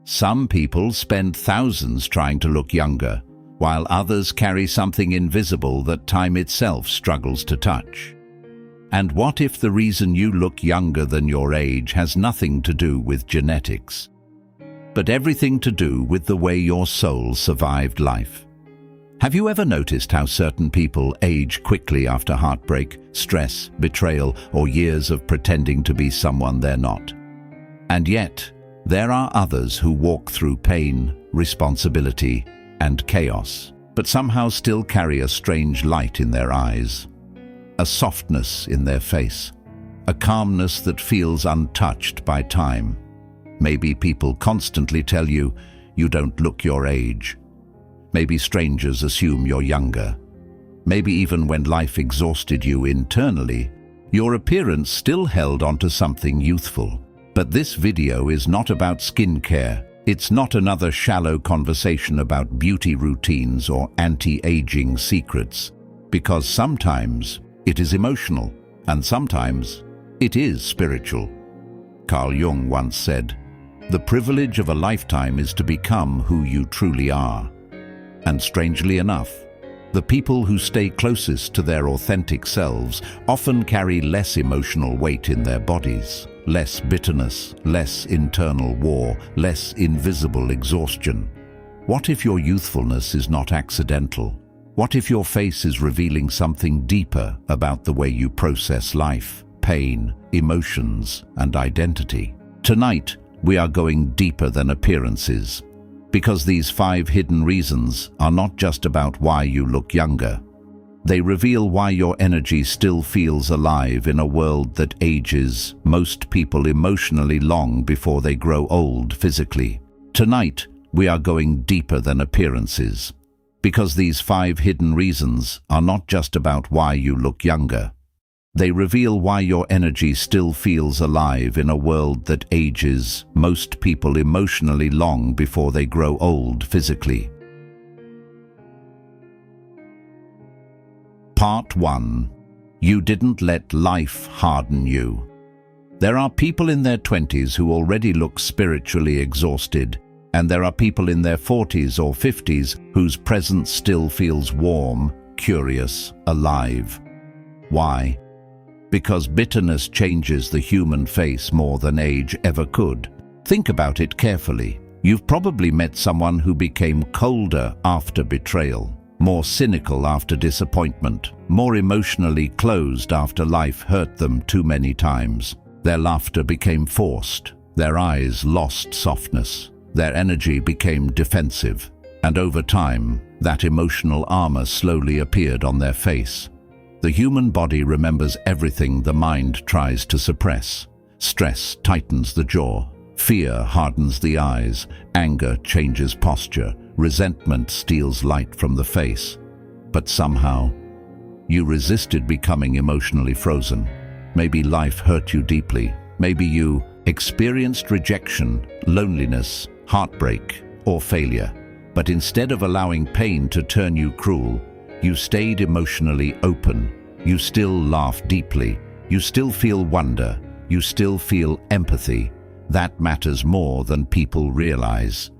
Some people spend thousands trying to look younger, while others carry something invisible that time itself struggles to touch. And what if the reason you look younger than your age has nothing to do with genetics, but everything to do with the way your soul survived life? Have you ever noticed how certain people age quickly after heartbreak, stress, betrayal, or years of pretending to be someone they're not? And yet, there are others who walk through pain, responsibility, and chaos, but somehow still carry a strange light in their eyes, a softness in their face, a calmness that feels untouched by time. Maybe people constantly tell you, you don't look your age. Maybe strangers assume you're younger. Maybe even when life exhausted you internally, your appearance still held onto something youthful. But this video is not about skincare. It's not another shallow conversation about beauty routines or anti-aging secrets, because sometimes it is emotional, and sometimes it is spiritual. Carl Jung once said, "The privilege of a lifetime is to become who you truly are." And strangely enough, the people who stay closest to their authentic selves often carry less emotional weight in their bodies, less bitterness, less internal war, less invisible exhaustion. What if your youthfulness is not accidental? What if your face is revealing something deeper about the way you process life, pain, emotions, and identity? Tonight, we are going deeper than appearances, because these 5 hidden reasons are not just about why you look younger. They reveal why your energy still feels alive in a world that ages most people emotionally long before they grow old physically. Tonight, we are going deeper than appearances, because these 5 hidden reasons are not just about why you look younger. They reveal why your energy still feels alive in a world that ages most people emotionally long before they grow old physically. Part 1. You didn't let life harden you. There are people in their 20s who already look spiritually exhausted, and there are people in their 40s or 50s whose presence still feels warm, curious, alive. Why? Because bitterness changes the human face more than age ever could. Think about it carefully. You've probably met someone who became colder after betrayal, more cynical after disappointment, more emotionally closed after life hurt them too many times. Their laughter became forced, their eyes lost softness, their energy became defensive, and over time, that emotional armor slowly appeared on their face. The human body remembers everything the mind tries to suppress. Stress tightens the jaw, fear hardens the eyes, anger changes posture, resentment steals light from the face. But somehow, you resisted becoming emotionally frozen. Maybe life hurt you deeply. Maybe you experienced rejection, loneliness, heartbreak, or failure. But instead of allowing pain to turn you cruel, you stayed emotionally open. You still laugh deeply. You still feel wonder. You still feel empathy. That matters more than people realize.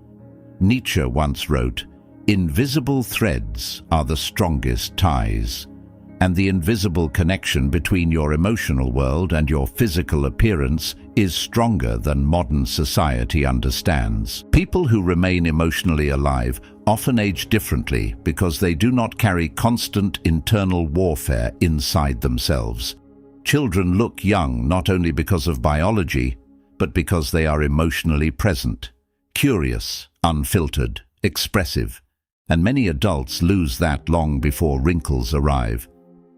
Nietzsche once wrote, "Invisible threads are the strongest ties." And the invisible connection between your emotional world and your physical appearance is stronger than modern society understands. People who remain emotionally alive often age differently because they do not carry constant internal warfare inside themselves. Children look young not only because of biology, but because they are emotionally present, curious, unfiltered, expressive. And many adults lose that long before wrinkles arrive.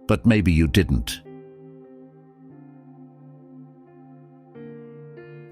But maybe you didn't.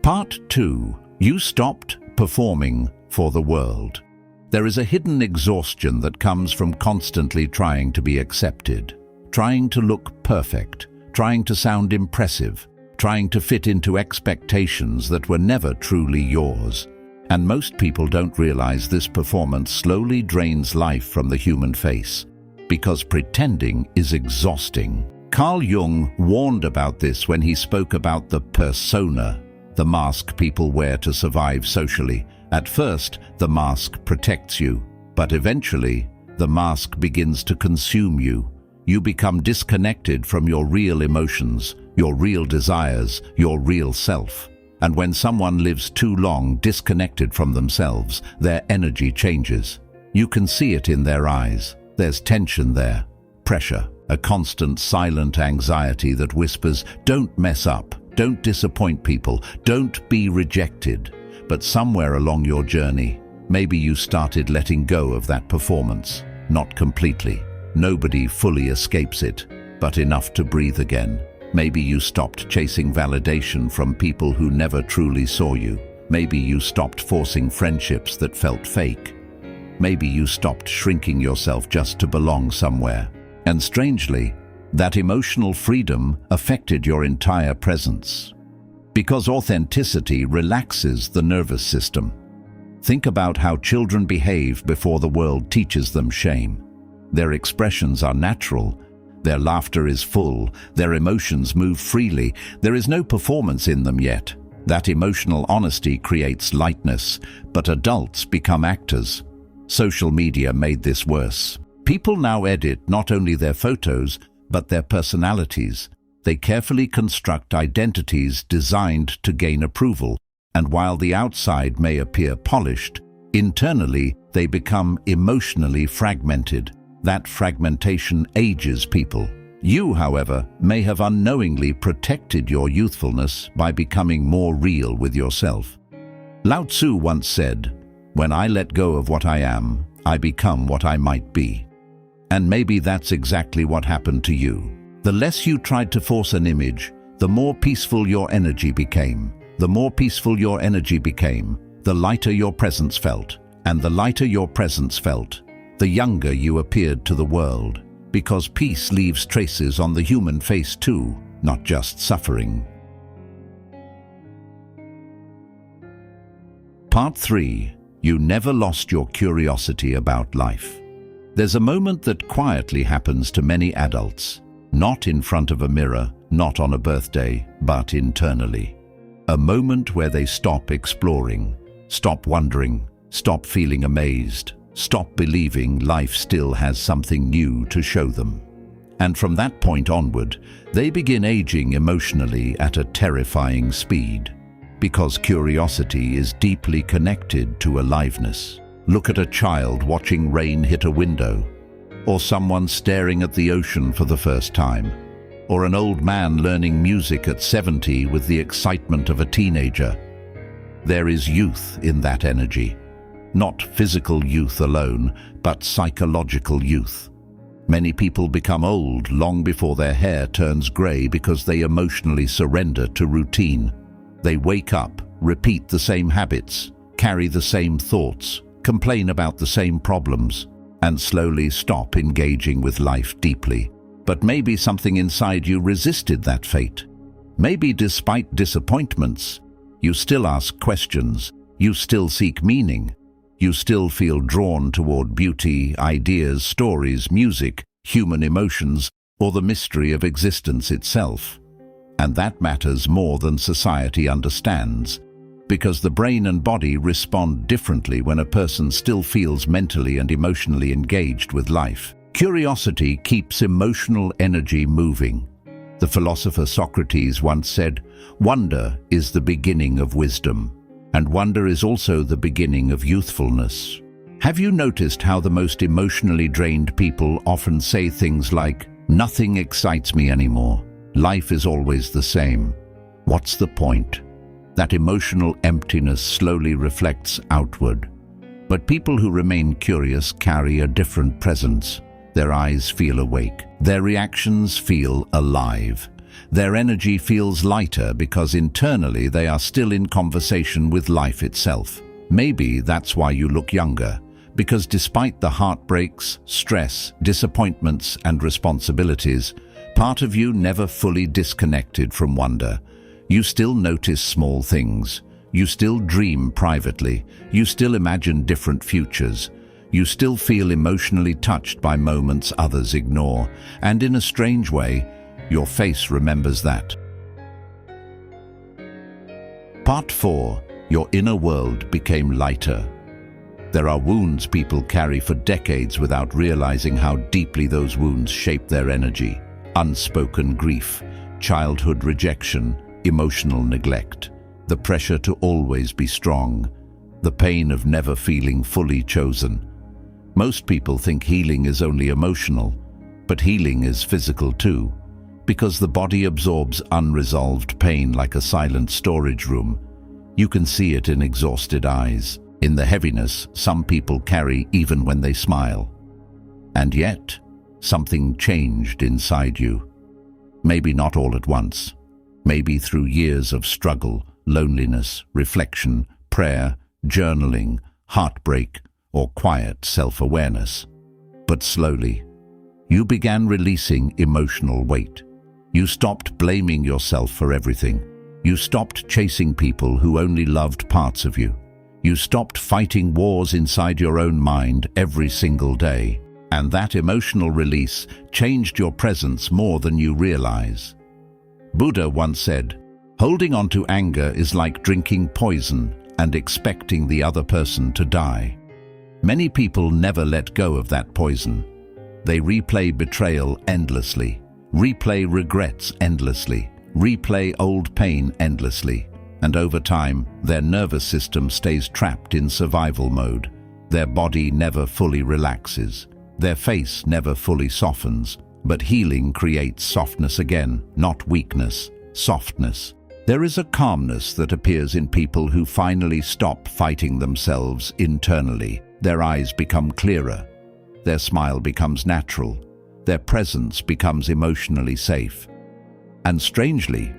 Part 2. You stopped performing for the world. There is a hidden exhaustion that comes from constantly trying to be accepted, trying to look perfect, trying to sound impressive, trying to fit into expectations that were never truly yours. And most people don't realize this performance slowly drains life from the human face, because pretending is exhausting. Carl Jung warned about this when he spoke about the persona, the mask people wear to survive socially. At first, the mask protects you, but eventually, the mask begins to consume you. You become disconnected from your real emotions, your real desires, your real self. And when someone lives too long disconnected from themselves, their energy changes. You can see it in their eyes. There's tension there, pressure, a constant silent anxiety that whispers, "Don't mess up, don't disappoint people, don't be rejected." But somewhere along your journey, maybe you started letting go of that performance. Not completely. Nobody fully escapes it, but enough to breathe again. Maybe you stopped chasing validation from people who never truly saw you. Maybe you stopped forcing friendships that felt fake. Maybe you stopped shrinking yourself just to belong somewhere. And strangely, that emotional freedom affected your entire presence. Because authenticity relaxes the nervous system. Think about how children behave before the world teaches them shame. Their expressions are natural. Their laughter is full. Their emotions move freely. There is no performance in them yet. That emotional honesty creates lightness, but adults become actors. Social media made this worse. People now edit not only their photos, but their personalities. They carefully construct identities designed to gain approval, and while the outside may appear polished, internally they become emotionally fragmented. That fragmentation ages people. You, however, may have unknowingly protected your youthfulness by becoming more real with yourself. Lao Tzu once said, "When I let go of what I am, I become what I might be." And maybe that's exactly what happened to you. The less you tried to force an image, the more peaceful your energy became. The more peaceful your energy became, the lighter your presence felt. And the lighter your presence felt, the younger you appeared to the world. Because peace leaves traces on the human face too, not just suffering. Part 3. You never lost your curiosity about life. There's a moment that quietly happens to many adults. Not in front of a mirror, not on a birthday, but internally. A moment where they stop exploring, stop wondering, stop feeling amazed, stop believing life still has something new to show them. And from that point onward, they begin aging emotionally at a terrifying speed. Because curiosity is deeply connected to aliveness. Look at a child watching rain hit a window, or someone staring at the ocean for the first time, or an old man learning music at 70 with the excitement of a teenager. There is youth in that energy. Not physical youth alone, but psychological youth. Many people become old long before their hair turns grey because they emotionally surrender to routine. They wake up, repeat the same habits, carry the same thoughts, complain about the same problems, and slowly stop engaging with life deeply. But maybe something inside you resisted that fate. Maybe despite disappointments, you still ask questions, you still seek meaning, you still feel drawn toward beauty, ideas, stories, music, human emotions, or the mystery of existence itself. And that matters more than society understands, because the brain and body respond differently when a person still feels mentally and emotionally engaged with life. Curiosity keeps emotional energy moving. The philosopher Socrates once said, "Wonder is the beginning of wisdom, and wonder is also the beginning of youthfulness." Have you noticed how the most emotionally drained people often say things like, "Nothing excites me anymore. Life is always the same. What's the point?" That emotional emptiness slowly reflects outward. But people who remain curious carry a different presence. Their eyes feel awake. Their reactions feel alive. Their energy feels lighter because internally they are still in conversation with life itself. Maybe that's why you look younger, because despite the heartbreaks, stress, disappointments, and responsibilities, part of you never fully disconnected from wonder. You still notice small things. You still dream privately. You still imagine different futures. You still feel emotionally touched by moments others ignore. And in a strange way, your face remembers that. Part 4. Your inner world became lighter. There are wounds people carry for decades without realizing how deeply those wounds shape their energy. Unspoken grief, childhood rejection, emotional neglect, the pressure to always be strong, the pain of never feeling fully chosen. Most people think healing is only emotional, but healing is physical too, because the body absorbs unresolved pain like a silent storage room. You can see it in exhausted eyes, in the heaviness some people carry even when they smile. And yet, something changed inside you. Maybe not all at once. Maybe through years of struggle, loneliness, reflection, prayer, journaling, heartbreak, or quiet self-awareness. But slowly, you began releasing emotional weight. You stopped blaming yourself for everything. You stopped chasing people who only loved parts of you. You stopped fighting wars inside your own mind every single day. And that emotional release changed your presence more than you realize. Buddha once said, "Holding on to anger is like drinking poison and expecting the other person to die." Many people never let go of that poison. They replay betrayal endlessly, replay regrets endlessly, replay old pain endlessly, and over time, their nervous system stays trapped in survival mode. Their body never fully relaxes. Their face never fully softens. But healing creates softness again, not weakness, softness. There is a calmness that appears in people who finally stop fighting themselves internally. Their eyes become clearer. Their smile becomes natural. Their presence becomes emotionally safe. And strangely,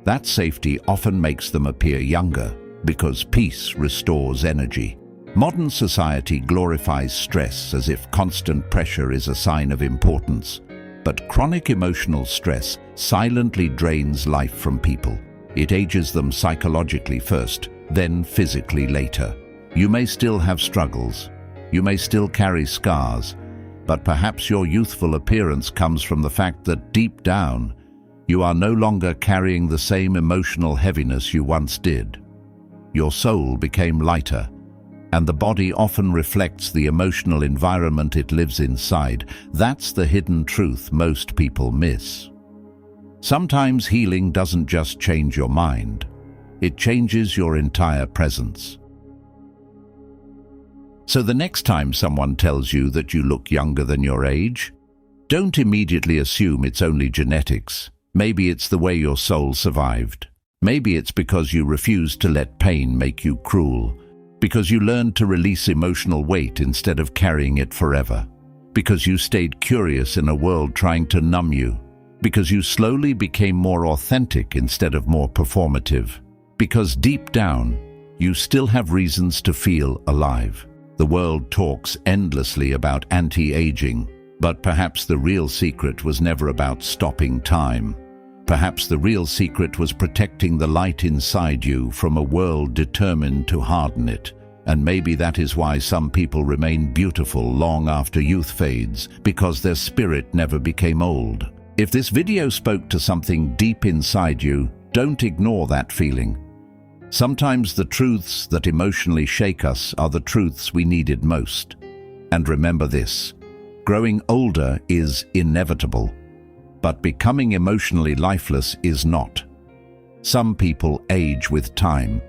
that safety often makes them appear younger, because peace restores energy. Modern society glorifies stress as if constant pressure is a sign of importance. But chronic emotional stress silently drains life from people. It ages them psychologically first, then physically later. You may still have struggles. You may still carry scars. But perhaps your youthful appearance comes from the fact that deep down, you are no longer carrying the same emotional heaviness you once did. Your soul became lighter, and the body often reflects the emotional environment it lives inside. That's the hidden truth most people miss. Sometimes healing doesn't just change your mind, it changes your entire presence. So the next time someone tells you that you look younger than your age, don't immediately assume it's only genetics. Maybe it's the way your soul survived. Maybe it's because you refused to let pain make you cruel. Because you learned to release emotional weight instead of carrying it forever. Because you stayed curious in a world trying to numb you. Because you slowly became more authentic instead of more performative. Because deep down, you still have reasons to feel alive. The world talks endlessly about anti-aging, but perhaps the real secret was never about stopping time. Perhaps the real secret was protecting the light inside you from a world determined to harden it. And maybe that is why some people remain beautiful long after youth fades, because their spirit never became old. If this video spoke to something deep inside you, don't ignore that feeling. Sometimes the truths that emotionally shake us are the truths we needed most. And remember this, growing older is inevitable. But becoming emotionally lifeless is not. Some people age with time.